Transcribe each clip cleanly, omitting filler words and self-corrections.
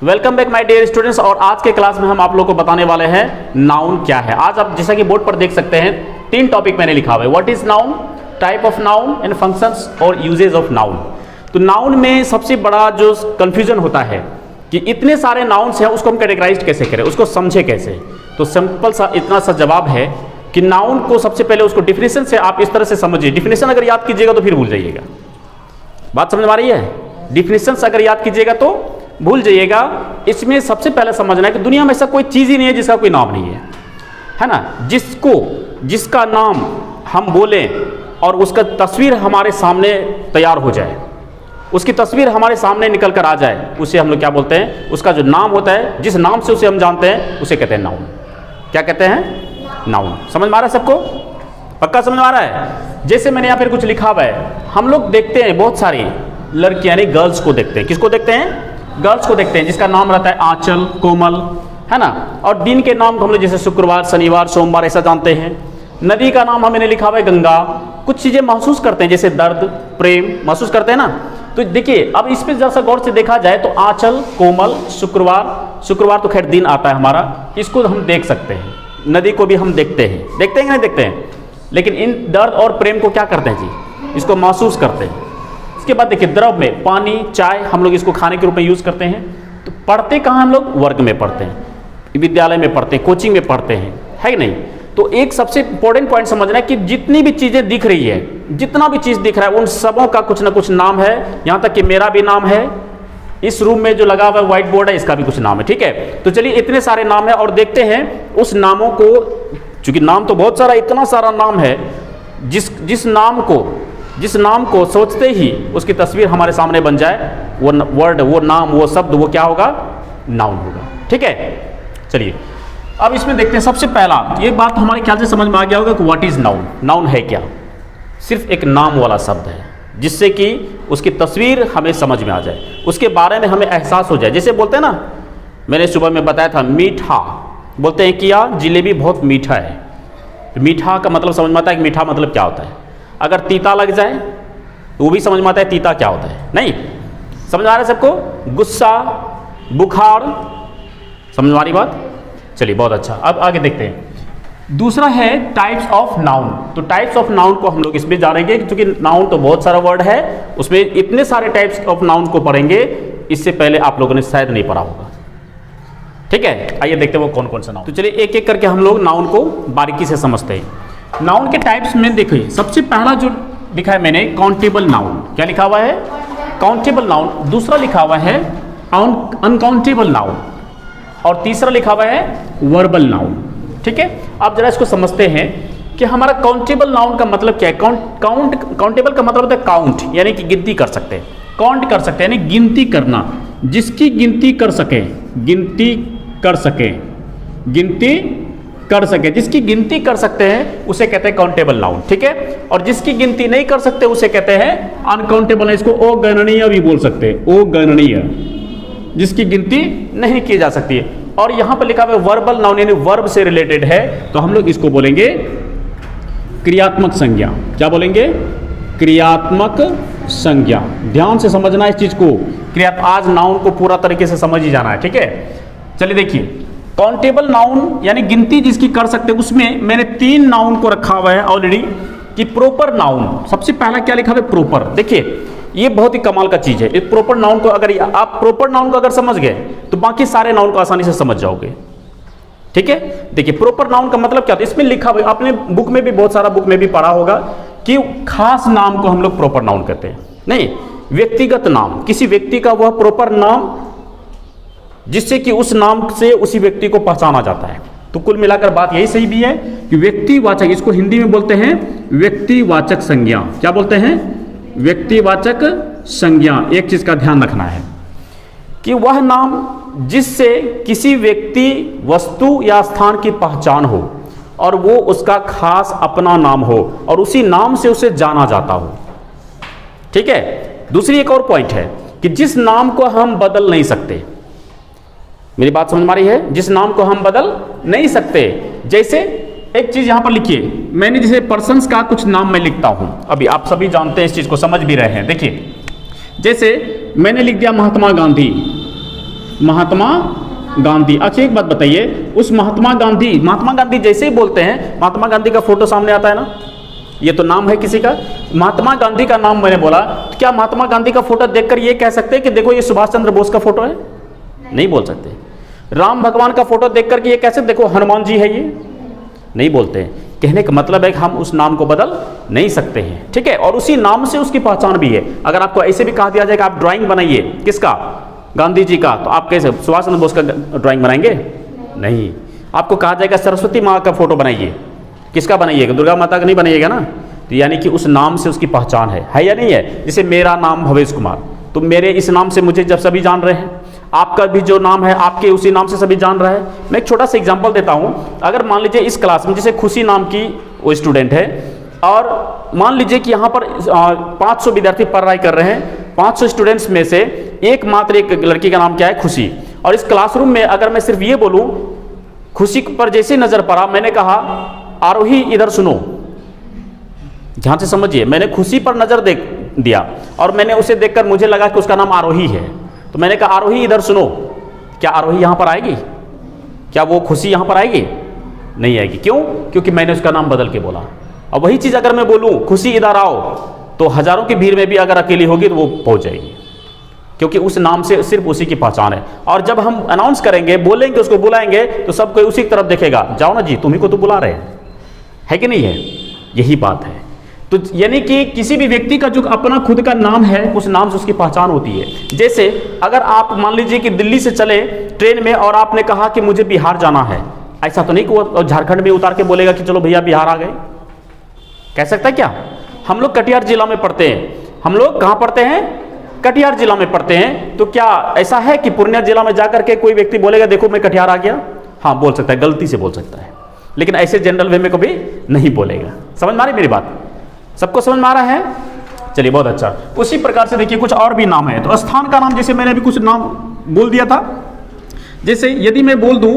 Welcome back my dear students. और आज के क्लास में हम आप लोगों को बताने वाले हैं नाउन क्या है। आज आप जैसा कि बोर्ड पर देख सकते हैं 3 टॉपिक मैंने लिखा हुआ है। What is noun, type of noun and functions और यूजेज ऑफ नाउन। तो नाउन में सबसे बड़ा जो कंफ्यूजन होता है कि इतने सारे नाउन्स हैं, उसको हम कैटेगराइज कैसे करें, उसको समझे कैसे। तो सिंपल सा इतना सा जवाब है कि नाउन को सबसे पहले उसको डिफिनेशन से आप इस तरह से समझिए। डिफिनेशन अगर याद कीजिएगा तो फिर भूल जाइएगा। बात समझ में आ रही है? डिफिनेशन अगर याद कीजिएगा तो भूल जाइएगा। इसमें सबसे पहले समझना है कि दुनिया में ऐसा कोई चीज ही नहीं है जिसका कोई नाम नहीं है ना। जिसका नाम हम बोलें और उसका तस्वीर हमारे सामने तैयार हो जाए, उसकी तस्वीर हमारे सामने निकल कर आ जाए, उसे हम लोग क्या बोलते हैं? उसका जो नाम होता है, जिस नाम से उसे हम जानते हैं, उसे कहते हैं नाउन। क्या कहते हैं? नाउन। समझ में आ रहा है सबको? पक्का समझ में आ रहा है? जैसे मैंने यहाँ पर कुछ लिखा हुआ है, हम लोग देखते हैं बहुत सारी लड़कियां यानी गर्ल्स को देखते हैं। किसको देखते हैं? गर्ल्स को देखते हैं, जिसका नाम रहता है आंचल, कोमल, है ना। और दिन के नाम को हम लोग जैसे शुक्रवार, शनिवार, सोमवार ऐसा जानते हैं। नदी का नाम हमने लिखा हुआ है गंगा। कुछ चीजें महसूस करते हैं जैसे दर्द, प्रेम महसूस करते हैं ना। तो देखिए अब इस पे जैसा गौर से देखा जाए तो आंचल, कोमल, शुक्रवार तो खैर दिन आता है हमारा, इसको हम देख सकते हैं। नदी को भी हम देखते हैं कि नहीं देखते हैं। लेकिन इन दर्द और प्रेम को क्या करते हैं जी? इसको महसूस करते हैं। इसके बाद देखिए द्रव में पानी, चाय, हम लोग इसको खाने के रूप में यूज करते हैं। तो पढ़ते कहाँ हम लोग? वर्ग में पढ़ते हैं, विद्यालय में पढ़ते हैं, कोचिंग में पढ़ते हैं, है कि नहीं। तो एक सबसे इंपॉर्टेंट पॉइंट समझना है कि जितनी भी चीजें दिख रही है, जितना भी चीज दिख रहा है, उन सबों का कुछ ना कुछ नाम है। यहां तक कि मेरा भी नाम है। इस रूम में जो लगा हुआ व्हाइट बोर्ड है, इसका भी कुछ नाम है। ठीक है, तो चलिए इतने सारे नाम है और देखते हैं उस नामों को। चूंकि नाम तो बहुत सारा, इतना सारा नाम है, जिस नाम को सोचते ही उसकी तस्वीर हमारे सामने बन जाए, वो वर्ड, वो नाम, वो शब्द, वो क्या होगा? नाउन होगा। ठीक है, चलिए अब इसमें देखते हैं। सबसे पहला ये बात हमारे ख्याल से समझ में आ गया होगा कि व्हाट इज नाउन। नाउन है क्या? सिर्फ एक नाम वाला शब्द है, जिससे कि उसकी तस्वीर हमें समझ में आ जाए, उसके बारे में हमें एहसास हो जाए। जैसे बोलते हैं ना, मैंने सुबह में बताया था मीठा, बोलते हैं कि यार जिलेबी बहुत मीठा है। तो मीठा का मतलब समझ में आता है कि मीठा मतलब क्या होता है। अगर तीता लग जाए तो वो भी समझ में आता है तीता क्या होता है। नहीं समझ आ रहा है सबको? गुस्सा, बुखार, समझ में आ रही बात? चलिए बहुत अच्छा। अब आगे देखते हैं। दूसरा है टाइप्स ऑफ नाउन। तो टाइप्स ऑफ नाउन को हम लोग इसमें जानेंगे, क्योंकि नाउन तो बहुत सारा वर्ड है, उसमें इतने सारे टाइप्स ऑफ नाउन को पढ़ेंगे, इससे पहले आप लोगों ने शायद नहीं पढ़ा होगा। ठीक है, आइए देखते हैं वो कौन कौन सा नाउन। तो चलिए एक एक करके हम लोग नाउन को बारीकी से समझते हैं। नाउन के टाइप्स में देखिए, सबसे पहला जो लिखा है मैंने काउंटेबल नाउन। क्या लिखा हुआ है? Countable noun. दूसरा लिखा हुआ है अनकाउंटेबल नाउन। और तीसरा लिखा हुआ है वर्बल नाउन। ठीक है, आप जरा इसको समझते हैं कि हमारा काउंटेबल नाउन का मतलब क्या है। काउंटेबल का मतलब होता है काउंट, यानी कि गिनती कर सकते हैं, काउंट कर सकते हैं, यानी गिनती करना, जिसकी गिनती कर सके, जिसकी गिनती कर सकते हैं उसे कहते हैं काउंटेबल नाउन। ठीक है, और जिसकी गिनती नहीं कर सकते उसे कहते हैं अनकाउंटेबल। इसको अगणनीय भी बोल सकते हैं, अगणनीय, जिसकी गिनती नहीं की जा सकती है। और यहां पर लिखा हुआ है वर्बल नाउन, यानी वर्ब से रिलेटेड है, तो हम लोग इसको बोलेंगे क्रियात्मक संज्ञा। क्या बोलेंगे? क्रियात्मक संज्ञा। ध्यान से समझना इस चीज को। आज नाउन को पूरा तरीके से समझ ही जाना है। ठीक है, चलिए देखिए काउंटेबल नाउन यानी गिनती जिसकी कर सकते हैं, उसमें मैंने 3 नाउन को रखा हुआ है ऑलरेडी। कि प्रोपर नाउन, सबसे पहला क्या लिखा हुआ है? प्रोपर। देखिए ये बहुत ही कमाल का चीज है। इस प्रोपर नाउन को अगर आप प्रोपर नाउन को अगर समझ गए तो बाकी सारे नाउन को आसानी से समझ जाओगे। ठीक है, देखिए प्रोपर नाउन का मतलब क्या होता है? इसमें लिखा हुआ, आपने बुक में भी, बहुत सारा बुक में भी पढ़ा होगा कि खास नाम को हम लोग प्रोपर नाउन कहते हैं। नहीं, व्यक्तिगत नाम, किसी व्यक्ति का वह प्रोपर नाम जिससे कि उस नाम से उसी व्यक्ति को पहचाना जाता है। तो कुल मिलाकर बात यही सही भी है कि व्यक्तिवाचक, इसको हिंदी में बोलते हैं व्यक्तिवाचक संज्ञा। क्या बोलते हैं? व्यक्तिवाचक संज्ञा। एक चीज का ध्यान रखना है कि वह नाम जिससे किसी व्यक्ति, वस्तु या स्थान की पहचान हो और वो उसका खास अपना नाम हो और उसी नाम से उसे जाना जाता हो। ठीक है, दूसरी एक और पॉइंट है कि जिस नाम को हम बदल नहीं सकते। मेरी बात समझ में आ रही है? जिस नाम को हम बदल नहीं सकते। जैसे एक चीज यहां पर लिखिए, मैंने जैसे पर्सन्स का कुछ नाम मैं लिखता हूं, अभी आप सभी जानते हैं, इस चीज को समझ भी रहे हैं। देखिए जैसे मैंने लिख दिया महात्मा गांधी, महात्मा गांधी। अच्छा एक बात बताइए, उस महात्मा गांधी जैसे ही बोलते हैं महात्मा गांधी का फोटो सामने आता है ना, ये तो नाम है किसी का। महात्मा गांधी का नाम मैंने बोला, तो क्या महात्मा गांधी का फोटो देखकर ये कह सकते हैं कि देखो ये सुभाष चंद्र बोस का फोटो है? नहीं बोल सकते। राम भगवान का फोटो देख करके ये कैसे देखो हनुमान जी है, ये नहीं बोलते हैं। कहने का मतलब है कि हम उस नाम को बदल नहीं सकते हैं, ठीक है। और उसी नाम से उसकी पहचान भी है। अगर आपको ऐसे भी कहा दिया जाए कि आप ड्राइंग बनाइए, किसका? गांधी जी का, तो आप कैसे सुभाष चंद्र बोस का ड्राइंग बनाएंगे? नहीं। आपको कहा जाएगा सरस्वती माँ का फोटो बनाइए, किसका बनाइएगा? दुर्गा माता का नहीं बनाइएगा ना। तो यानी कि उस नाम से उसकी पहचान है या नहीं है? जैसे मेरा नाम भवेश कुमार, तो मेरे इस नाम से मुझे जब सभी जान रहे हैं, आपका भी जो नाम है आपके उसी नाम से सभी जान रहा है। मैं एक छोटा सा एग्जांपल देता हूं। अगर मान लीजिए इस क्लास में जैसे खुशी नाम की वो स्टूडेंट है, और मान लीजिए कि यहाँ पर 500 विद्यार्थी पढ़ाई कर रहे हैं। 500 स्टूडेंट्स में से एकमात्र एक लड़की का नाम क्या है? खुशी। और इस क्लासरूम में अगर मैं सिर्फ ये बोलूँ, खुशी पर जैसे नजर पड़ा, मैंने कहा आरोही इधर सुनो, ध्यान से समझिए, मैंने खुशी पर नजर देख दिया और मैंने उसे देखकर मुझे लगा कि उसका नाम आरोही है, तो मैंने कहा आरोही इधर सुनो, क्या आरोही यहां पर आएगी? क्या वो खुशी यहां पर आएगी? नहीं आएगी। क्यों? क्योंकि मैंने उसका नाम बदल के बोला। और वही चीज अगर मैं बोलूं खुशी इधर आओ, तो हजारों की भीड़ में भी अगर अकेली होगी तो वो पहुंच जाएगी, क्योंकि उस नाम से सिर्फ उसी की पहचान है। और जब हम अनाउंस करेंगे, बोलेंगे, उसको बुलाएंगे, तो सब कोई उसी की तरफ देखेगा, जाओ ना जी, तुम्ही को तो बुला रहे हैं, है कि नहीं है? यही बात है। तो यानी कि किसी भी व्यक्ति का जो अपना खुद का नाम है, उस नाम से उसकी पहचान होती है। जैसे अगर आप मान लीजिए कि दिल्ली से चले ट्रेन में और आपने कहा कि मुझे बिहार जाना है, ऐसा तो नहीं कि वो झारखंड में उतार के बोलेगा कि चलो भैया बिहार आ गए, कह सकता है क्या? हम लोग कटिहार जिला में पढ़ते हैं। हम लोग कहाँ पढ़ते हैं? कटिहार जिला में पढ़ते हैं। तो क्या ऐसा है कि पूर्णिया जिला में जाकर के कोई व्यक्ति बोलेगा देखो मैं कटिहार आ गया? हाँ बोल सकता है, गलती से बोल सकता है, लेकिन ऐसे जनरल वे में कभी नहीं बोलेगा। समझ में आ रही मेरी बात? सबको समझ में आ रहा है? चलिए बहुत अच्छा। उसी प्रकार से देखिए कुछ और भी नाम है। तो स्थान का नाम, जैसे मैंने अभी कुछ नाम बोल दिया था, जैसे यदि मैं बोल दूं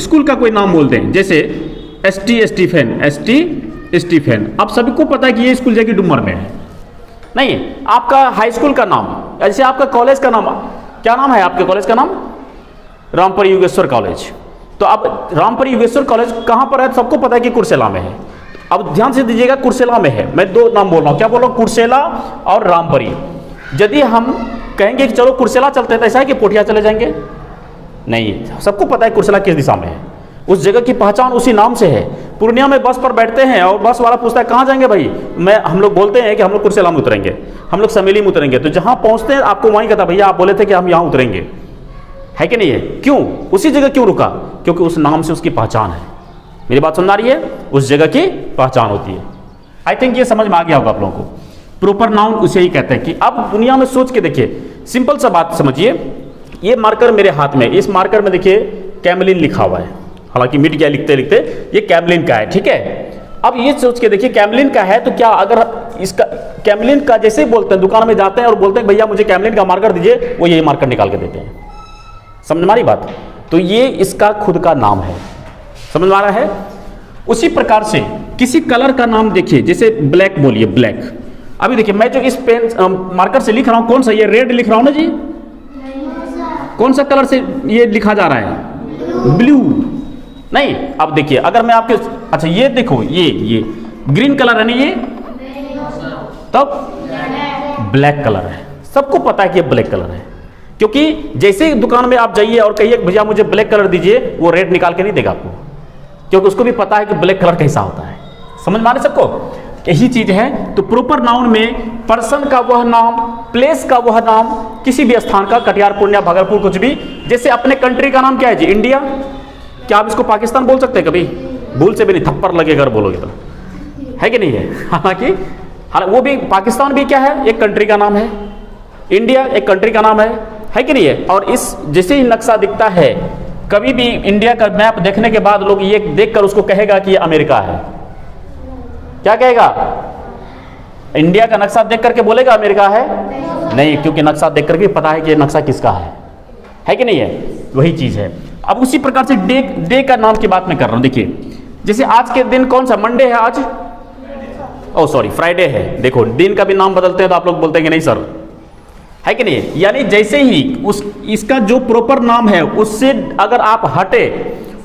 स्कूल का कोई नाम बोल दें, जैसे एसटी स्टीफेन। अब सबको पता है कि ये स्कूल जाके डुमर में है। नहीं, आपका हाई स्कूल का नाम, जैसे आपका कॉलेज का नाम, क्या नाम है आपके कॉलेज का नाम? रामपुरी योगेश्वर कॉलेज। तो अब रामपुरी योगेश्वर कॉलेज कहाँ पर है? सबको पता है कि कुर्सेला में है। अब ध्यान से दीजिएगा, कुर्सेला में है। मैं दो नाम बोल रहा हूँ, क्या बोल रहा हूँ? कुर्सेला और रामपुरी। यदि हम कहेंगे कि चलो कुर्सेला चलते हैं, तो ऐसा है कि पोठिया चले जाएंगे? नहीं, सबको पता है कुर्सेला किस दिशा में है। उस जगह की पहचान उसी नाम से है। पूर्णिया में बस पर बैठते हैं और बस वाला पूछता है कहाँ जाएंगे भाई? हम लोग बोलते हैं कि हम लोग कुर्सेला में उतरेंगे, हम लोग समेली में उतरेंगे। तो जहाँ पहुँचते हैं आपको वहीं कहता भैया आप बोले थे कि हम यहाँ उतरेंगे, है कि नहीं है? क्यों? उसी जगह क्यों रुका? क्योंकि उस नाम से उसकी पहचान है। मेरी बात सुन आ रही है? उस जगह की पहचान होती है। आई थिंक ये समझ में आ गया होगा आप लोगों को। प्रॉपर नाउन उसे ही कहते हैं। कि अब दुनिया में सोच के देखिए, सिंपल सा बात समझिए। ये मार्कर मेरे हाथ में, इस मार्कर में देखिए कैमलिन लिखा हुआ है, हालांकि मिट गया लिखते लिखते, ये कैमलिन का है, ठीक है। अब ये सोच के देखिए कैमलिन का है, तो क्या अगर इसका कैमलिन का जैसे ही बोलते हैं, दुकान में जाते हैं और बोलते हैं भैया मुझे कैमलिन का मार्कर दीजिए, वो यही मार्कर निकाल के देते हैं। समझ में आ रही बात? तो ये इसका खुद का नाम है। समझ में आ रहा है? उसी प्रकार से किसी कलर का नाम देखिए, जैसे ब्लैक बोलिए, ब्लैक। अभी देखिए मैं जो इस पेन मार्कर से लिख रहा हूं, कौन सा? ये रेड लिख रहा हूं ना जी? कौन सा कलर से ये लिखा जा रहा है? ब्लू। नहीं, अब देखिए अगर मैं आपके, अच्छा ये देखो, ये ग्रीन कलर है ना, ये तब ब्लैक कलर है। सबको पता है कि ये ब्लैक कलर है, क्योंकि जैसे दुकान में आप जाइए और कहिए भैया मुझे ब्लैक कलर दीजिए, वो रेड निकाल के नहीं देगा आपको, क्योंकि उसको भी पता है कि ब्लैक कलर कैसा होता है। समझ में आ रहा है सबको? यही चीज है। तो प्रॉपर नाउन में पर्सन का वह नाम, प्लेस का वह नाम, किसी भी स्थान का, कटिहार, पूर्णिया, भागलपुर, कुछ भी। जैसे अपने कंट्री का नाम क्या है जी? इंडिया। क्या आप इसको पाकिस्तान बोल सकते हैं कभी? भूल से भी नहीं, थप्पड़ लगेगा अगर बोलोगे तो, है कि नहीं है? हालांकि वो भी, पाकिस्तान भी क्या है? एक कंट्री का नाम है। इंडिया एक कंट्री का नाम है कि नहीं है? और इस जैसे ही नक्शा दिखता है, कभी भी इंडिया का मैप देखने के बाद लोग ये देखकर उसको कहेगा कि ये अमेरिका है। क्या कहेगा? इंडिया का नक्शा देख करके बोलेगा अमेरिका है? नहीं, क्योंकि नक्शा देख करके पता है कि ये नक्शा किसका है कि नहीं है? वही चीज है। अब उसी प्रकार से डे का नाम की बात मैं कर रहा हूं। देखिए जैसे आज के दिन कौन सा? मंडे है आज, फ्राइडे है। देखो दिन का भी नाम बदलते हैं तो आप लोग बोलते हैं कि नहीं सर, है कि नहीं? यानी जैसे ही इसका जो प्रॉपर नाम है उससे अगर आप हटे,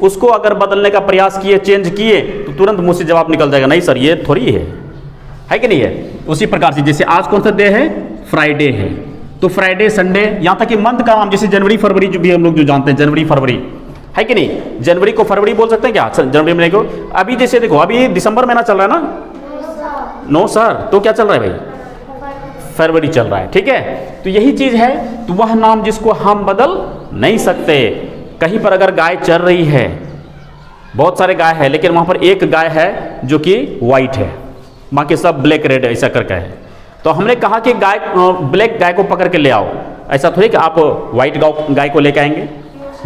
उसको अगर बदलने का प्रयास किए, चेंज किए, तो तुरंत मुंह से जवाब निकल जाएगा, नहीं सर ये थोड़ी है कि नहीं है? उसी प्रकार से जैसे आज कौन सा डे है? फ्राइडे है, तो फ्राइडे, संडे, यहां तक कि मंथ का नाम जैसे जनवरी फरवरी जो भी हम लोग जो जानते हैं, जनवरी फरवरी, है कि नहीं? जनवरी को फरवरी बोल सकते हैं क्या? जनवरी महीने को। अभी जैसे देखो, अभी दिसंबर महीना चल रहा है ना? नो सर, तो क्या चल रहा है भाई? फरवरी चल रहा है, ठीक है? तो यही चीज है, तो वह नाम जिसको हम बदल नहीं सकते। कहीं पर अगर गाय चर रही है, बहुत सारे गाय है, लेकिन वहां पर एक गाय है जो कि व्हाइट है, बाकी सब ब्लैक रेड ऐसा करके है, तो हमने कहा कि गाय, ब्लैक गाय को पकड़ के ले आओ। ऐसा थोड़ी कि आप व्हाइट गाय को लेकर आएंगे,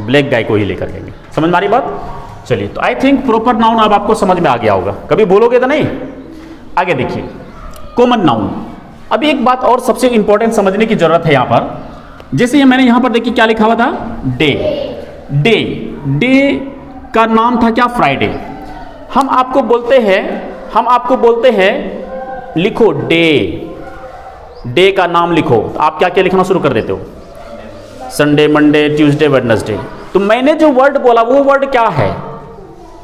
ब्लैक गाय को ही लेकर आएंगे। समझ में आ रही बात? चलिए, तो आई थिंक प्रॉपर नाउन अब आपको समझ में आ गया होगा, कभी बोलोगे तो नहीं। आगे देखिए, कॉमन नाउन। अभी एक बात और सबसे इंपॉर्टेंट समझने की जरूरत है यहां पर। जैसे ये मैंने यहां पर देखिए क्या लिखा हुआ था? डे। डे, डे का नाम था क्या? फ्राइडे। हम आपको बोलते हैं लिखो डे, डे का नाम लिखो, तो आप क्या क्या लिखना शुरू कर देते हो? Sunday, Monday, Tuesday, Wednesday. तो मैंने जो वर्ड बोला वो वर्ड क्या है?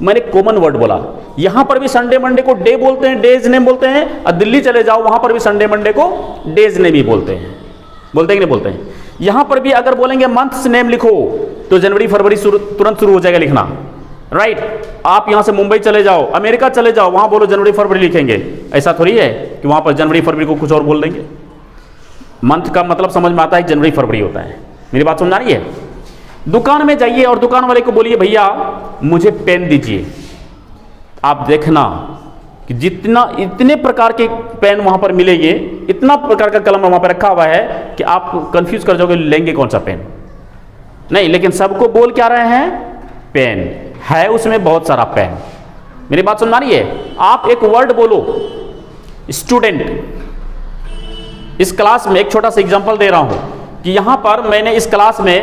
मैंने कॉमन वर्ड बोला। यहां पर भी संडे मंडे को डे बोलते हैं, डेज नेम बोलते हैं, और दिल्ली चले जाओ वहां पर भी संडे मंडे को डेज नेम ही बोलते हैं। बोलते हैं कि नहीं बोलते हैं? यहां पर भी अगर बोलेंगे मंथ्स नेम लिखो, तो जनवरी फरवरी तुरंत शुरू हो जाएगा लिखना, राइट? आप यहां से मुंबई चले जाओ, अमेरिका चले जाओ, वहां बोलो जनवरी फरवरी लिखेंगे। ऐसा थोड़ी है कि वहां पर जनवरी फरवरी को कुछ और बोल देंगे। मंथ का मतलब समझ में आता है, जनवरी फरवरी होता है। मेरी बात समझ आ रही है? दुकान में जाइए और दुकान वाले को बोलिए भैया मुझे पेन दीजिए। आप देखना कि इतने प्रकार के पेन वहां पर मिलेंगे, इतना प्रकार का कलम वहां पर रखा हुआ है कि आप कंफ्यूज कर जाओगे लेंगे कौन सा पेन। नहीं, लेकिन सबको बोल क्या रहे हैं? पेन है, उसमें बहुत सारा पेन। मेरी बात सुन रही है? आप एक वर्ड बोलो, स्टूडेंट। इस क्लास में एक छोटा सा एग्जांपल दे रहा हूं कि यहां पर मैंने इस क्लास में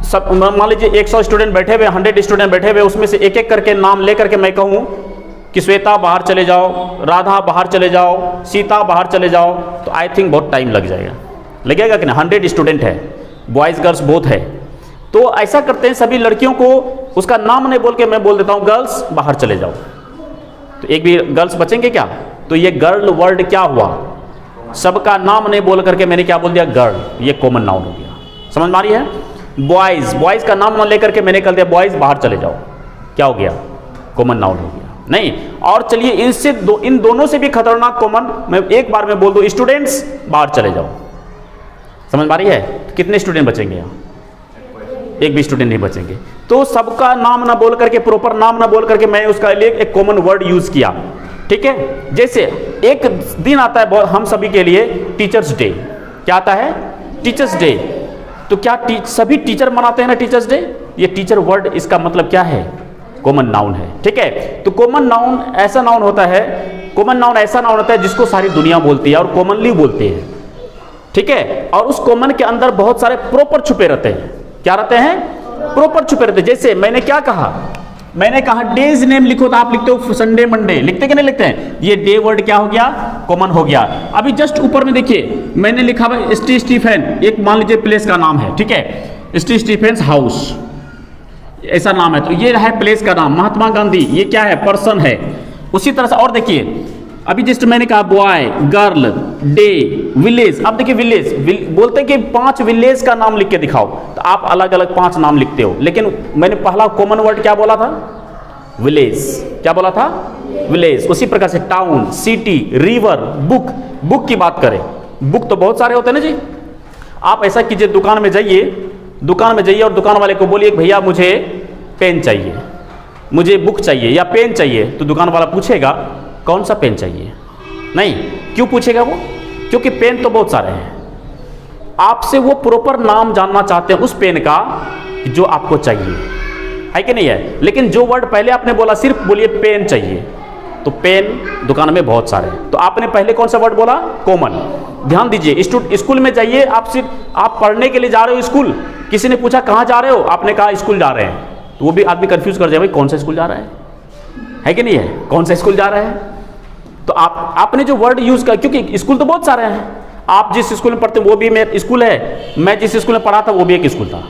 सब मान लीजिए 100 स्टूडेंट बैठे हुए, 100 स्टूडेंट बैठे हुए, उसमें से एक एक करके नाम लेकर के मैं कहूं कि श्वेता बाहर चले जाओ, राधा बाहर चले जाओ, सीता बाहर चले जाओ, तो आई थिंक बहुत टाइम लग जाएगा। लगेगा कि ना? 100 स्टूडेंट है, बॉयज गर्ल्स बोथ है। तो ऐसा करते हैं, सभी लड़कियों को उसका नाम नहीं बोल के मैं बोल देता हूं गर्ल्स बाहर चले जाओ, तो एक भी गर्ल्स बचेंगे क्या? तो ये गर्ल वर्ड क्या हुआ? सबका नाम नहीं बोल करके मैंने क्या बोल दिया? गर्ल। ये कॉमन नाउन हो गया। समझ में आ रही है? बॉयज, बॉयज का नाम न लेकर के मैंने कह दिया बॉयज बाहर चले जाओ, क्या हो गया? कॉमन नाउन हो गया। नहीं, और चलिए इन दोनों से भी खतरनाक कॉमन मैं एक बार में बोल दूं, स्टूडेंट्स बाहर चले जाओ। समझ में आ रही है? तो कितने स्टूडेंट बचेंगे यहाँ? एक भी स्टूडेंट नहीं बचेंगे। तो सबका नाम ना बोल करके, प्रॉपर नाम ना बोल करके मैं उसका लिए एक कॉमन वर्ड यूज किया, ठीक है? जैसे एक दिन आता है हम सभी के लिए, टीचर्स डे। क्या आता है? Teachers day. तो क्या सभी टीचर मनाते हैं ना टीचर्स डे? ये टीचर वर्ड इसका मतलब क्या है? कॉमन नाउन है, ठीक है? तो कॉमन नाउन ऐसा नाउन होता है जिसको सारी दुनिया बोलती है और कॉमनली बोलती है, ठीक है? और उस कॉमन के अंदर बहुत सारे प्रॉपर छुपे रहते हैं। क्या रहते हैं? प्रॉपर छुपे रहते हैं। जैसे मैंने क्या कहा? मैंने कहा डेज नेम लिखो, तो आप लिखते हो संडे मंडे, लिखते कि नहीं लिखते हैं? ये डे वर्ड क्या हो गया? कॉमन हो गया। अभी जस्ट ऊपर में देखिए मैंने लिखा हुआ स्टी स्टीफेन, एक मान लीजिए प्लेस का नाम है, ठीक है? स्टी स्टीफेंस हाउस ऐसा नाम है, तो ये है प्लेस का नाम। महात्मा गांधी, ये क्या है? पर्सन है। उसी तरह से और देखिए, अभी जस्ट मैंने कहा बॉय, गर्ल, डे, विलेज। अब देखिए विलेज बोलते हैं कि 5 विलेज का नाम लिख के दिखाओ, तो आप अलग अलग 5 नाम लिखते हो, लेकिन मैंने पहला कॉमन वर्ड क्या बोला था? विलेज। क्या बोला था? विलेज। उसी प्रकार से town, city, river, book. Book की बात करें, बुक तो बहुत सारे होते हैं ना जी। आप ऐसा कीजिए, दुकान में जाइए और दुकान वाले को बोलिए भैया मुझे पेन चाहिए, मुझे बुक चाहिए या पेन चाहिए, तो दुकान वाला पूछेगा कौन सा पेन चाहिए? नहीं, क्यों पूछेगा वो? क्योंकि पेन तो बहुत सारे हैं। आपसे वो प्रॉपर नाम जानना चाहते हैं उस पेन का जो आपको चाहिए, है कि नहीं है? लेकिन जो वर्ड पहले आपने बोला, सिर्फ बोलिए पेन चाहिए, तो पेन दुकान में बहुत सारे हैं। तो आपने पहले कौन सा वर्ड बोला? कॉमन। ध्यान दीजिए, स्कूल में जाइए, आप पढ़ने के लिए जा रहे हो स्कूल, किसी ने पूछा कहाँ जा रहे हो, आपने कहा स्कूल जा रहे हैं, तो वो भी आदमी कंफ्यूज कर जाए, भाई कौन सा स्कूल जा रहा है कि नहीं है? कौन सा स्कूल जा रहा है? तो आपने जो वर्ड यूज किया, क्योंकि स्कूल तो बहुत सारे हैं, आप जिस स्कूल में पढ़ते वो भी मेरा स्कूल है, मैं जिस स्कूल में पढ़ा था वो भी एक स्कूल था,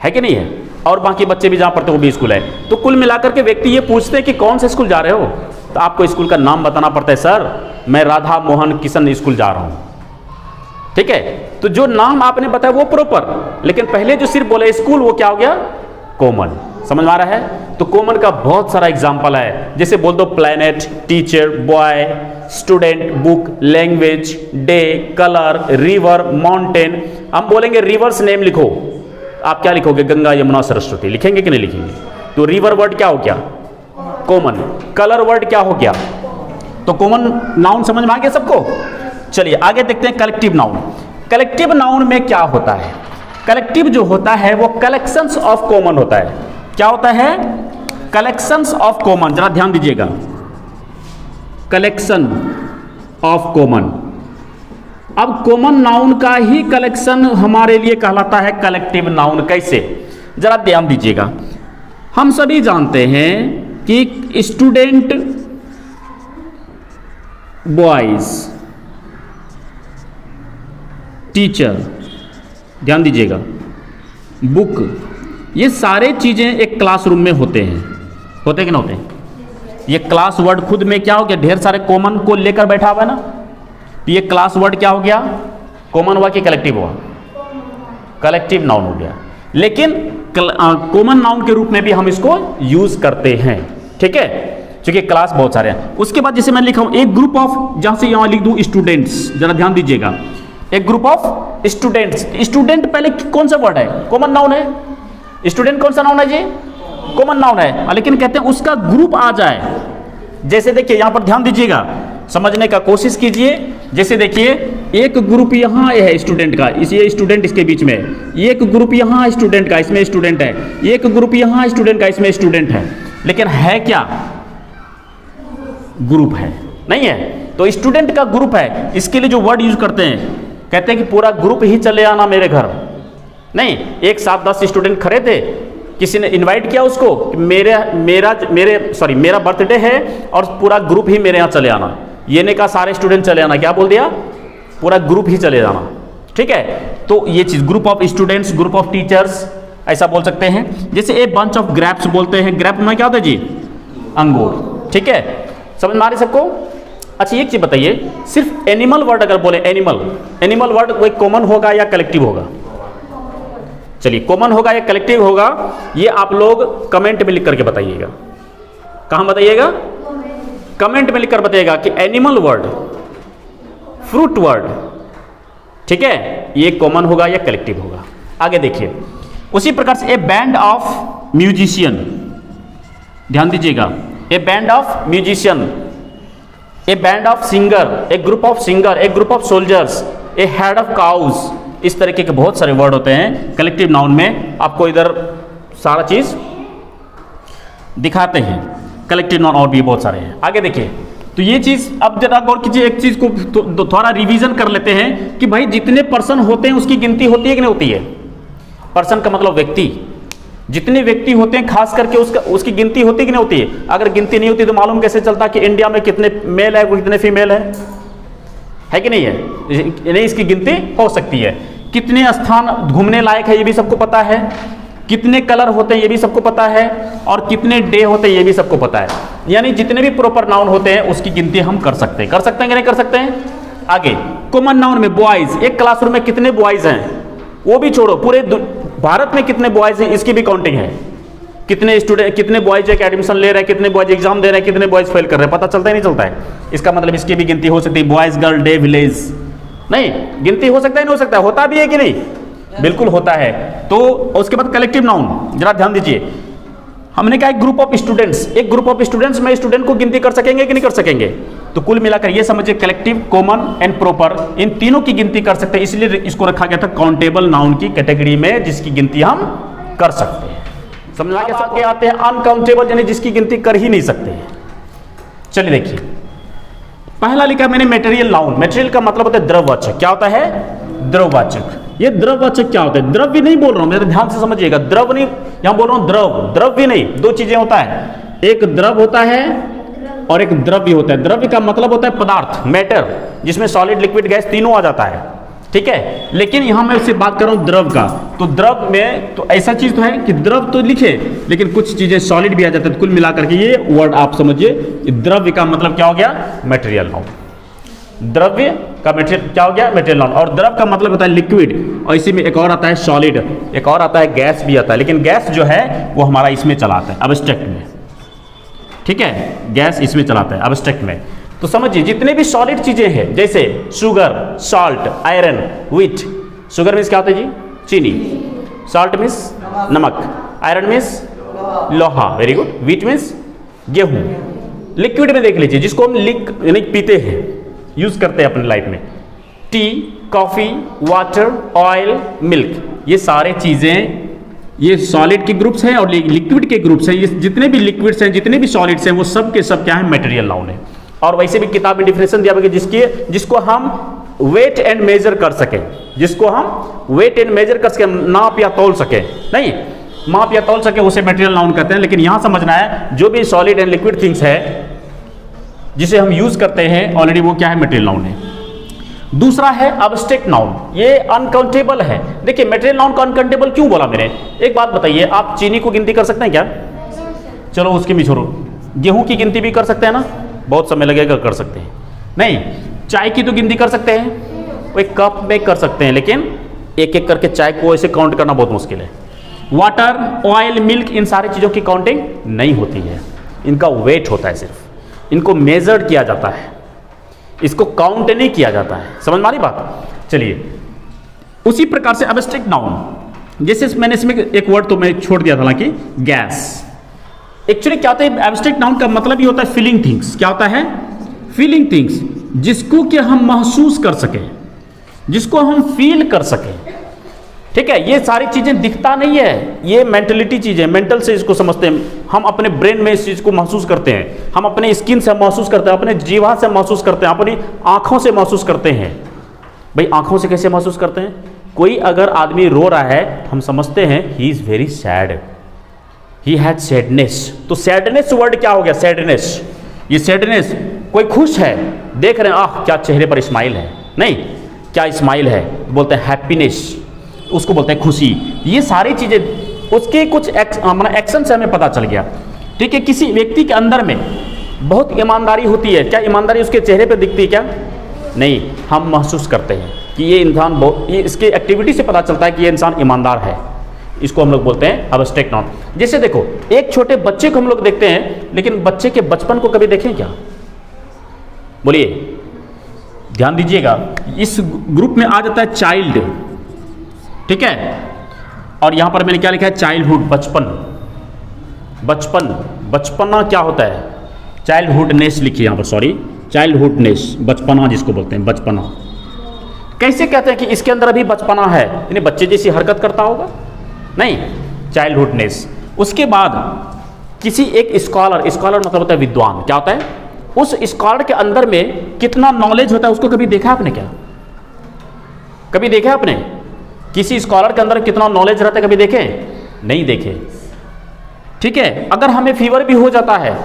है कि नहीं है, और बाकी बच्चे भी जहाँ पढ़ते वो भी स्कूल है। तो कुल मिलाकर के व्यक्ति ये पूछते हैं कि कौन से स्कूल जा रहे हो, तो आपको स्कूल का नाम बताना पड़ता है, सर मैं राधा मोहन किशन स्कूल जा रहा हूँ, ठीक है। तो जो नाम आपने बताया वो प्रॉपर, लेकिन पहले जो सिर्फ बोले स्कूल वो क्या हो गया, कॉमन। समझ में आ रहा है? तो कॉमन का बहुत सारा एग्जाम्पल है, जैसे बोल दो planet, teacher, boy, student, book, language, day, colour, river, mountain. हम बोलेंगे रिवर्स नेम लिखो, आप क्या लिखोगे, गंगा, यमुना, सरस्वती, लिखेंगे कि नहीं लिखेंगे? तो रिवर वर्ड क्या हो गया, कॉमन। कलर वर्ड क्या हो गया, तो कॉमन नाउन। समझ में आ गया सबको? चलिए आगे देखते हैं कलेक्टिव नाउन। कलेक्टिव नाउन में क्या होता है? कलेक्टिव जो होता है वो कलेक्शंस ऑफ कॉमन होता है। क्या होता है? Collections of common. जरा ध्यान दीजिएगा, कलेक्शन ऑफ कॉमन। अब कॉमन नाउन का ही कलेक्शन हमारे लिए कहलाता है कलेक्टिव नाउन। कैसे? जरा ध्यान दीजिएगा। हम सभी जानते हैं कि स्टूडेंट बॉयज, टीचर, ध्यान दीजिएगा, बुक, ये सारे चीजें एक क्लासरूम में होते हैं, होते कि ना होते हैं? ये क्लास वर्ड खुद में क्या हो गया, ढेर सारे कॉमन को लेकर बैठा हुआ है ना, तो ये क्लास वर्ड क्या हो गया, कॉमन हुआ कि कलेक्टिव हुआ? कलेक्टिव नाउन हो गया। लेकिन कॉमन नाउन के रूप में भी हम इसको यूज करते हैं, ठीक है, क्योंकि क्लास बहुत सारे हैं। उसके बाद जैसे मैं लिखा हूं एक ग्रुप ऑफ, जहां से यहां लिख दूं स्टूडेंट्स, जरा ध्यान दीजिएगा, एक ग्रुप ऑफ स्टूडेंट्स। स्टूडेंट पहले कौन सा वर्ड है, कॉमन नाउन है। स्टूडेंट कौन सा नाउन है जी, कॉमन नाउन है, लेकिन कहते हैं उसका ग्रुप आ जाए। जैसे देखिए यहां पर ध्यान दीजिएगा, समझने का कोशिश कीजिए। जैसे देखिए एक ग्रुप यहाँ है स्टूडेंट का, ये स्टूडेंट इसके बीच में, एक ग्रुप यहाँ स्टूडेंट का, इसमें स्टूडेंट है, एक ग्रुप यहाँ स्टूडेंट का, इसमें स्टूडेंट है, लेकिन है क्या, ग्रुप है नहीं है। तो स्टूडेंट का ग्रुप है, इसके लिए जो वर्ड यूज करते हैं, कहते हैं कि पूरा ग्रुप ही चले आना मेरे घर। नहीं, एक साथ 10 स्टूडेंट खड़े थे, किसी ने इनवाइट किया उसको, मेरा बर्थडे है और पूरा ग्रुप ही मेरे यहाँ चले आना। ये ने कहा सारे स्टूडेंट चले आना, क्या बोल दिया, पूरा ग्रुप ही चले जाना, ठीक है। तो ये चीज group of students, group of teachers, ऐसा बोल सकते हैं। जैसे ए बंच ऑफ ग्रेप्स बोलते हैं, ग्रेप में क्या होता है जी, अंगूर, ठीक है। समझ में आ रही सबको? अच्छा एक चीज बताइए, सिर्फ एनिमल वर्ड अगर बोले, एनिमल वर्ड वो कॉमन होगा या कलेक्टिव होगा? चलिए कॉमन होगा या कलेक्टिव होगा, ये आप लोग कमेंट में लिख करके बताइएगा। कहां बताइएगा? कमेंट में लिखकर बताइएगा कि एनिमल वर्ड, फ्रूट वर्ड, ठीक है, ये कॉमन होगा या कलेक्टिव होगा। आगे देखिए, उसी प्रकार से ए बैंड ऑफ म्यूजिशियन, ध्यान दीजिएगा, A band of musician, A band of singer, A group of singer, A group of soldiers, A head of cows, इस तरीके के बहुत सारे वर्ड होते हैं कलेक्टिव नाउन में। आपको इधर सारा चीज दिखाते हैं, कलेक्टिव नाउन और भी बहुत सारे हैं। आगे देखिए, तो ये चीज अब जरा गौर कीजिए, एक चीज को थोड़ा रिवीजन कर लेते हैं कि भाई जितने पर्सन होते हैं उसकी गिनती होती है कि नहीं होती है? पर्सन का मतलब व्यक्ति, जितने व्यक्ति होते हैं खास करके उसकी गिनती होती है कि नहीं होती है? अगर गिनती नहीं होती तो मालूम कैसे चलता कि इंडिया में कितने मेल है, कितने फीमेल है कि नहीं है? नहीं, इसकी गिनती हो सकती है। कितने स्थान घूमने लायक है ये भी सबको पता है, कितने कलर होते हैं ये भी सबको पता है, और कितने डे होते हैं ये भी सबको पता है। यानी जितने भी प्रॉपर नाउन होते हैं उसकी गिनती हम कर सकते हैं कि नहीं कर सकते हैं? आगे कॉमन नाउन में बॉयज, एक क्लासरूम में कितने बॉयज हैं वो भी छोड़ो, पूरे भारत में कितने बॉयज हैं इसकी भी काउंटिंग है। कितने स्टूडेंट, कितने बॉयज एक एडमिशन ले रहे हैं, कितने बॉयज एग्जाम दे रहे हैं, कितने बॉयज फेल कर रहे हैं, पता चलता ही नहीं चलता है। इसका मतलब इसकी भी गिनती हो सकती है, बॉयज, गर्ल, डे, विलेज। नहीं, गिनती हो सकता है नहीं हो सकता, होता भी है कि नहीं? बिल्कुल होता है। तो उसके बाद कलेक्टिव नाउन, जरा ध्यान दीजिए, हमने कहा एक ग्रुप ऑफ स्टूडेंट्स, एक ग्रुप ऑफ स्टूडेंट्स में स्टूडेंट को गिनती कर सकेंगे कि नहीं कर सकेंगे? तो कुल मिलाकर ये समझिए कलेक्टिव, कॉमन एंड प्रॉपर, इन तीनों की गिनती कर सकते हैं, इसलिए इसको रखा गया था काउंटेबल नाउन की कैटेगरी में, जिसकी गिनती हम कर सकते हैं। समझ आ गया? सबके आते हैं अनकाउंटेबल, यानी जिसकी गिनती कर ही नहीं सकते। चलिए देखिए, पहला लिखा मैंने मेटेरियल नाउन। मेटेरियल का मतलब होता है द्रववाचक। क्या होता है? द्रववाचक। ये द्रववाचक क्या होता है? द्रव्य नहीं बोल रहा हूं, मेरे ध्यान से समझिएगा, द्रव नहीं, यहां बोल रहा हूं द्रव, द्रव्य नहीं, दो चीजें होता है, एक द्रव होता है और एक द्रव्य होता है। द्रव्य का मतलब होता है पदार्थ, मैटर, जिसमें सॉलिड, लिक्विड, गैस तीनों आ जाता है, ठीक है। लेकिन यहां मैं उससे बात कर रहा हूं द्रव का, तो द्रव में तो ऐसा चीज तो है कि द्रव तो लिखे लेकिन कुछ चीजें सॉलिड भी आ जाते हैं, कुल मिलाकर के ये वर्ड आप समझिए। द्रव्य का मतलब क्या हो गया? Material noun. द्रव्य का मटेरियल क्या हो गया? Material noun. और द्रव का मतलब होता है लिक्विड, और इसी में एक और आता है सॉलिड, एक और आता है गैस भी आता है, लेकिन गैस जो है वो हमारा इसमें चलाता है एब्स्ट्रैक्ट में, ठीक है, गैस इसमें चलाता है एब्स्ट्रैक्ट में। तो समझिए जितने भी सॉलिड चीजें हैं जैसे sugar, salt, iron, wheat. Sugar means क्या होता है जी? चीनी। सॉल्ट मीन्स नमक। आयरन मीन्स लोहा, वेरी गुड। व्हीट मीन्स गेहूं। लिक्विड में देख लीजिए जिसको हम यानी पीते हैं, यूज करते हैं अपनी लाइफ में, T, coffee, water, oil, milk, ये सारे चीजें ये सॉलिड के ग्रुप्स हैं और लिक्विड के ग्रुप्स हैं। ये जितने भी लिक्विड्स हैं, जितने भी सॉलिड्स हैं, वो सब के सब क्या है? मटेरियल नाउन है। और वैसे भी किताब में डिफिनेशन दिया गया जिसको हम वेट एंड मेजर कर सके, जिसको हम वेट एंड मेजर कर सके, नाप या तौल सके, नहीं माप या तौल सके, उसे मटेरियल नाउन कहते हैं। लेकिन यहां समझना है जो भी सॉलिड एंड लिक्विड थिंग्स है जिसे हम यूज करते हैं ऑलरेडी, वो क्या है? मटेरियल नाउन है। दूसरा है एब्स्ट्रैक्ट नाउन, ये अनकाउंटेबल है। देखिए मटेरियल नाउन को अनकाउंटेबल क्यों बोला मैंने? एक बात बताइए, आप चीनी को गिनती कर सकते हैं क्या? चलो उसकी भी छोड़ो, गेहूं की गिनती भी कर सकते हैं ना? बहुत समय लगेगा, कर सकते हैं। नहीं, चाय की तो गिनती कर सकते हैं, वो एक कप में कर सकते हैं, लेकिन एक एक करके चाय को ऐसे काउंट करना बहुत मुश्किल है। वाटर, ऑयल, मिल्क, इन सारी चीज़ों की काउंटिंग नहीं होती है, इनका वेट होता है, सिर्फ इनको मेजर्ड किया जाता है, इसको काउंट नहीं किया जाता है। समझ में आ रही बात? चलिए, उसी प्रकार से एब्स्ट्रैक्ट नाउन, जैसे मैंने इसमें एक वर्ड तो मैं छोड़ दिया था, हालांकि गैस। एक्चुअली क्या होता है? एब्स्ट्रैक्ट नाउन का मतलब ही होता है फीलिंग थिंग्स। क्या होता है? फीलिंग थिंग्स, जिसको कि हम महसूस कर सके, जिसको हम फील कर सके, ठीक है। ये सारी चीजें दिखता नहीं है, ये मेंटलिटी चीज है, मेंटल से इसको समझते हैं हम, अपने ब्रेन में इस चीज को महसूस करते हैं, हम अपने स्किन से महसूस करते हैं, अपने जीवा से महसूस करते हैं, अपनी आंखों से महसूस करते हैं। भाई आंखों से कैसे महसूस करते हैं? कोई अगर आदमी रो रहा है, हम समझते हैं he is very sad, he had sadness. तो सैडनेस वर्ड क्या हो गया? सैडनेस। ये सैडनेस, कोई खुश है, देख रहे हैं, आह क्या चेहरे पर स्माइल है, नहीं क्या स्माइल है, बोलते हैं हैप्पीनेस, उसको बोलते हैं खुशी। ये सारी चीजें उसके कुछ एक्शन से हमें पता चल गया, ठीक है। किसी व्यक्ति के अंदर में बहुत ईमानदारी होती है, क्या ईमानदारी उसके चेहरे पे दिखती है क्या? नहीं, हम महसूस करते हैं कि ये इंसान बहुत, ये इसके एक्टिविटी से पता चलता है कि ये इंसान ईमानदार है, इसको हम लोग बोलते हैं एब्स्ट्रैक्ट नाउन। जैसे देखो, एक छोटे बच्चे को हम लोग देखते हैं, लेकिन बच्चे के बचपन को कभी देखें क्या? बोलिए, ध्यान दीजिएगा, इस ग्रुप में आ जाता है चाइल्ड, ठीक है, और यहां पर मैंने क्या लिखा है? चाइल्डहुड, बचपन। बचपन, बचपना क्या होता है? चाइल्डहुडनेस लिखिए यहां पर, सॉरी, चाइल्डहुडनेस, बचपना जिसको बोलते हैं, बचपना। कैसे कहते हैं कि इसके अंदर अभी बचपना है? यानी बच्चे जैसी हरकत करता होगा? नहीं, चाइल्डहुडनेस। उसके बाद किसी एक स्कॉलर, स्कॉलर मतलब होता है विद्वान, क्या होता है? उस स्कॉलर के अंदर में कितना नॉलेज होता है, उसको कभी देखा आपने क्या? कभी देखा आपने किसी स्कॉलर के अंदर कितना नॉलेज रहता है? कभी देखे? नहीं देखे, ठीक है। अगर हमें फीवर भी हो जाता है,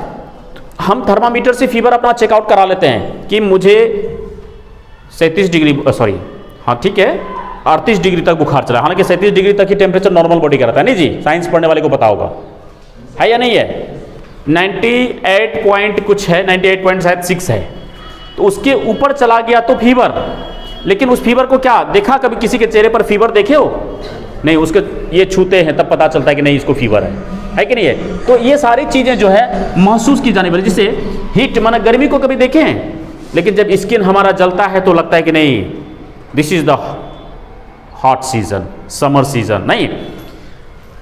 हम थर्मामीटर से फीवर अपना चेकआउट करा लेते हैं कि मुझे 37 डिग्री, सॉरी हाँ ठीक है, 38 डिग्री तक बुखार चला, हालांकि 37 डिग्री तक ही टेम्परेचर नॉर्मल बॉडी का रहता है, नहीं जी, साइंस पढ़ने वाले को पता होगा, है या नहीं है? 98 पॉइंट कुछ है, 98.6 है, तो उसके ऊपर चला गया तो फीवर। लेकिन उस फीवर को क्या देखा? कभी किसी के चेहरे पर फीवर देखे हो? नहीं, उसके ये छूते हैं तब पता चलता है कि नहीं इसको फीवर है कि नहीं है? तो ये सारी चीजें जो है महसूस की जाने वाली, जैसे हीट माना गर्मी को कभी देखे हैं, लेकिन जब स्किन हमारा जलता है तो लगता है कि नहीं this is the hot season, summer season, नहीं।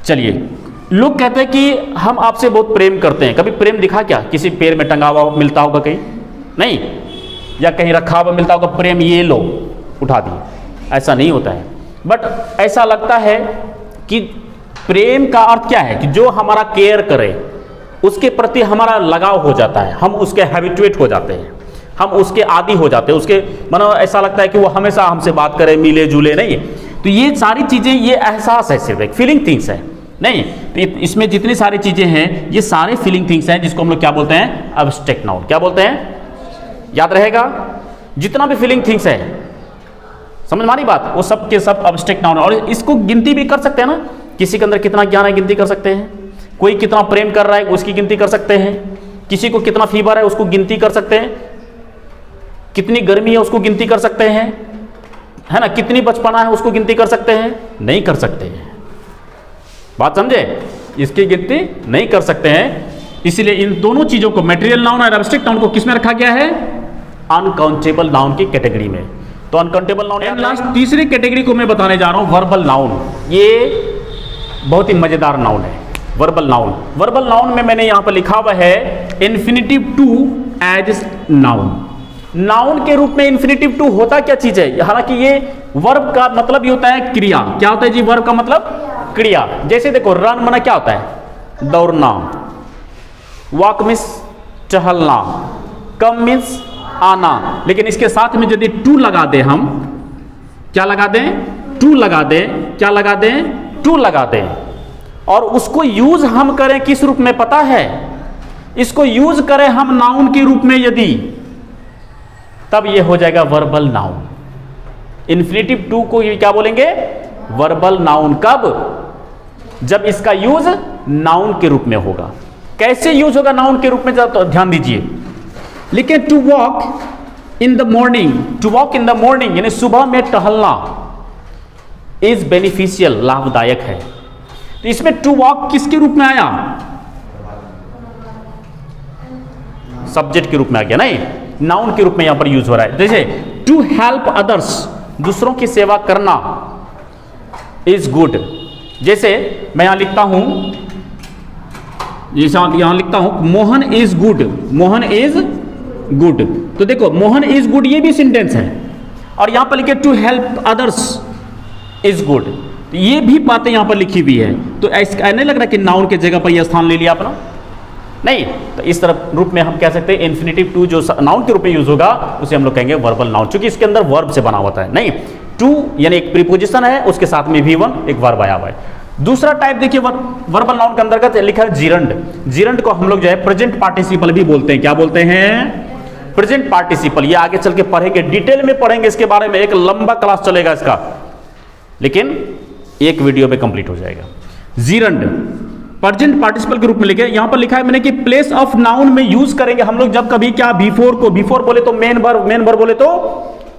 चलिए, लोग कहते हैं कि हम आपसे बहुत प्रेम करते हैं, कभी प्रेम दिखा क्या? किसी पेड़ में टंगा हुआ मिलता होगा कहीं? नहीं, या कहीं रखा हुआ मिलता होगा, प्रेम ये लो उठा दिए, ऐसा नहीं होता है। बट ऐसा लगता है कि प्रेम का अर्थ क्या है? कि जो हमारा केयर करे, उसके प्रति हमारा लगाव हो जाता है, हम उसके हैबिचुएट हो जाते हैं, हम उसके आदी हो जाते हैं, उसके मतलब ऐसा लगता है कि वो हमेशा हमसे बात करे, मिले जुले, नहीं। तो ये सारी चीजें, ये एहसास है, सिर्फ एक फीलिंग थिंग्स है, नहीं, तो इसमें जितनी सारी चीजें हैं ये सारे फीलिंग थिंग्स हैं जिसको हम लोग क्या बोलते हैं, एब्स्ट्रैक्ट नाउन। क्या बोलते हैं, याद रहेगा, जितना भी फीलिंग थिंग्स है, समझ मानी बात, वो सब के सब एब्स्ट्रैक्ट नाउन है। और इसको गिनती भी कर सकते हैं ना, किसी के अंदर कितना ज्ञान है गिनती कर सकते हैं, कोई कितना प्रेम कर रहा है उसकी गिनती कर सकते हैं, किसी को कितना फीवर है उसको गिनती कर सकते हैं, कितनी गर्मी है उसको गिनती कर सकते हैं, है ना, कितनी बचपना है उसको गिनती कर सकते हैं, नहीं कर सकते हैं। बात समझे, इसकी गिनती नहीं कर सकते हैं। इसलिए इन दोनों चीजों को, मटेरियल नाउन और एब्स्ट्रैक्ट नाउन को किस में रखा गया है, अनकाउंटेबल नाउन की कैटेगरी में। तो अनकाउंटेबल नाउन एंड लास्ट तीसरी कैटेगरी को मैं बताने जा रहा हूं, वर्बल नाउन। ये बहुत ही मजेदार नाउन है, वर्बल नाउन। वर्बल नाउन में मैंने यहां पर लिखा हुआ है infinitive to as noun. Noun के रूप में इन्फिनिटिव टू होता क्या चीज है, हालांकि ये वर्ब का मतलब ये होता है क्रिया। क्या होता है जी वर्ब का मतलब, क्रिया। जैसे देखो रन माना क्या होता है, दौड़ना, वॉक मीन्स टहलना, कम मीन्स आना। लेकिन इसके साथ में यदि टू लगा दे, हम क्या लगा दें, टू लगा दें, क्या लगा दें, टू लगा दें, और उसको यूज हम करें किस रूप में पता है, इसको यूज करें हम नाउन के रूप में यदि, तब ये हो जाएगा वर्बल नाउन। इन्फिनिटिव टू को ये क्या बोलेंगे, वर्बल नाउन। कब, जब इसका यूज नाउन के रूप में होगा। कैसे यूज होगा नाउन के रूप में, तो ध्यान दीजिए। लेकिन to walk in the morning, to walk in the morning यानी सुबह में टहलना, इज बेनिफिशियल, लाभदायक है। तो इसमें टू वॉक किसके रूप में आया, सब्जेक्ट के रूप में आ गया, नहीं नाउन के रूप में यहां पर यूज हो रहा है। जैसे टू हेल्प अदर्स, दूसरों की सेवा करना, इज गुड। जैसे मैं यहां लिखता हूं, जैसे यहां लिखता हूं Mohan is good, Mohan is good. तो देखो मोहन इज गुड ये भी सेंटेंस है, और यहां पर लिखे to help others is good, ये भी बातें यहां पर लिखी हुई है। तो ऐसा नहीं लग रहा कि नाउन के जगह पर यह स्थान ले लिया अपना, नहीं। तो इस तरह रूप में हम कह सकते हैं इन्फिनिटिव टू जो नाउन के रूप में यूज होगा उसे हम लोग कहेंगे वर्बल नाउन, क्योंकि इसके अंदर वर्ब से बना होता है। नहीं, टू यानी एक प्रीपोजिशन है, उसके साथ में भी वन एक वर्ब आया हुआ है। दूसरा टाइप देखिए वर्बल नाउन के अंतर्गत लिखा है जीरंड। जीरंड को हम लोग जो है प्रेजेंट पार्टिसिपल भी बोलते हैं। क्या बोलते हैं, प्रेजेंट पार्टिसिपल। ये आगे चल के पढ़ेंगे, डिटेल में पढ़ेंगे इसके बारे में, एक लंबा क्लास चलेगा इसका, लेकिन एक वीडियो में कंप्लीट हो जाएगा। जीरंड प्रेजेंट पार्टिसिपल के रूप में लिखे, यहां पर लिखा है मैंने कि प्लेस ऑफ नाउन में यूज करेंगे हम लोग जब कभी क्या, बिफोर को, बिफोर बोले तो मेन वर्ब, मेन वर्ब बोले तो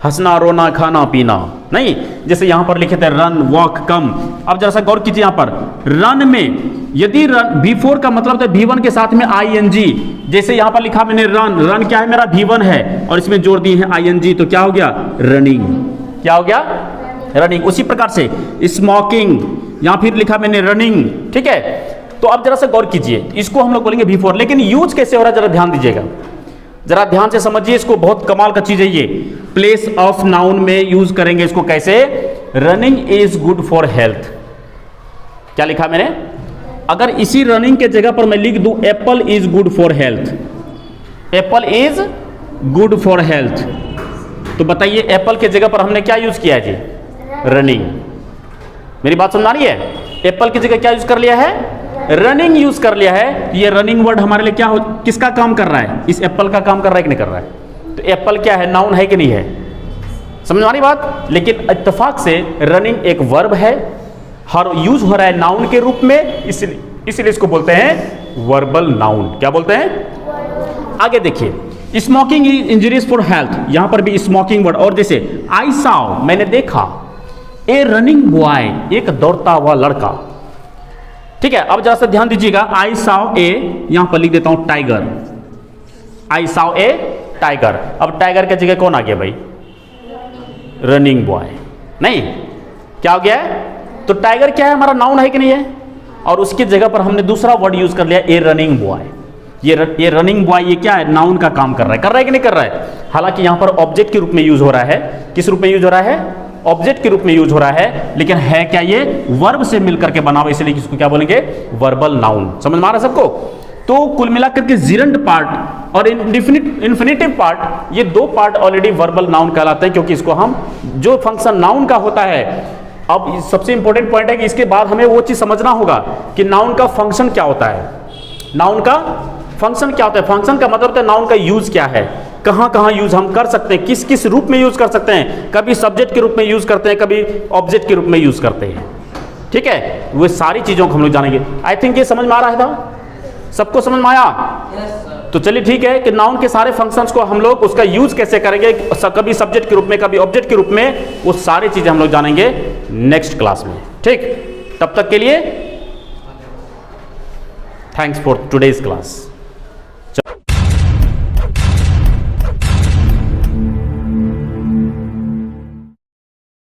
हंसना, रोना, खाना, पीना, नहीं। जैसे यहां पर लिखे थे रन, वॉक, कम। अब जरा सा गौर कीजिए, यहां पर रन में यदि रन बिफोर का मतलब है V1 के साथ में ING, जैसे यहां पर लिखा मैंने रन, रन क्या है मेरा V1 है, और इसमें जोड़ दी है ING, तो क्या हो गया रनिंग। क्या हो गया, रनिंग। उसी प्रकार से स्मोकिंग, यहां फिर लिखा मैंने रनिंग, ठीक है। तो अब जरा सा गौर कीजिए, इसको हम लोग बोलेंगे बिफोर, लेकिन यूज कैसे हो रहा है जरा ध्यान दीजिएगा, जरा ध्यान से समझिए इसको, बहुत कमाल का चीज है ये। प्लेस ऑफ नाउन में यूज करेंगे इसको कैसे, running is good for health. क्या लिखा मैंने, अगर इसी रनिंग के जगह पर मैं लिख दूं Apple is good for health, Apple is good for health, तो बताइए एप्पल के जगह पर हमने क्या यूज किया है जी, रनिंग। मेरी बात समझ आ रही है, एप्पल की जगह क्या यूज कर लिया है, रनिंग यूज कर लिया है। ये रनिंग वर्ड हमारे लिए क्या हो, किसका काम कर रहा है, इस एप्पल का काम कर रहा है कि नहीं कर रहा है। तो एप्पल क्या है, नाउन है कि नहीं है, समझ आ रही बात। लेकिन इत्तेफाक से रनिंग एक वर्ब है, हर यूज हो रहा है नाउन के रूप में, इसलिए इसको बोलते हैं वर्बल नाउन। क्या बोलते हैं, आगे देखिए, smoking is injurious for health, यहां पर भी स्मोकिंग वर्ड। और जैसे आई सॉ, मैंने देखा, ए रनिंग बॉय, एक दौड़ता हुआ लड़का, ठीक है। अब जरा सा ध्यान दीजिएगा, आई सॉ ए, यहां पर लिख देता हूं tiger, I saw a tiger. अब टाइगर की जगह कौन आ गया भाई, रनिंग बॉय, नहीं। क्या हो गया है, तो टाइगर क्या है, हमारा नाउन है कि नहीं है, और उसकी जगह पर हमने दूसरा वर्ड यूज कर लिया, ए रनिंग बॉय। ये रनिंग बॉय ये क्या है, नाउन का काम कर रहा है कि नहीं कर रहा है। हालांकि यहां पर ऑब्जेक्ट के रूप में यूज हो रहा है, किस रूप में यूज हो रहा है, ऑब्जेक्ट के रूप में यूज हो रहा है, लेकिन है क्या ये, वर्ब से मिलकर के बना हुआ, इसलिए इसको क्या बोलेंगे, वर्बल नाउन। समझ में आ रहा है सबको। तो कुल मिलाकर के जीरंड पार्ट और इन्फिनिटिव पार्ट, ये दो पार्ट ऑलरेडी वर्बल नाउन कहलाते हैं, क्योंकि इसको हम जो फंक्शन नाउन का होता है अब सबसे इंपॉर्टेंट पॉइंट है कि इसके बाद हमें वो चीज समझना होगा कि नाउन का फंक्शन क्या होता है। नाउन का फंक्शन क्या होता है? फंक्शन का मतलब होता है नाउन का यूज क्या है, कहां कहां यूज हम कर सकते हैं, किस किस रूप में यूज कर सकते हैं। कभी सब्जेक्ट के रूप में यूज करते हैं, कभी ऑब्जेक्ट के रूप में यूज करते हैं। ठीक है, वो सारी चीजों को हम लोग जानेंगे। आई थिंक ये समझ में आ रहा था, सबको समझ में आया? तो चलिए ठीक है कि नाउन के सारे फंक्शंस को हम लोग उसका यूज कैसे करेंगे, कभी सब्जेक्ट के रूप में, कभी ऑब्जेक्ट के रूप में, वो सारी चीजें हम लोग जानेंगे नेक्स्ट क्लास में। ठीक, तब तक के लिए थैंक्स फॉर टुडेज क्लास।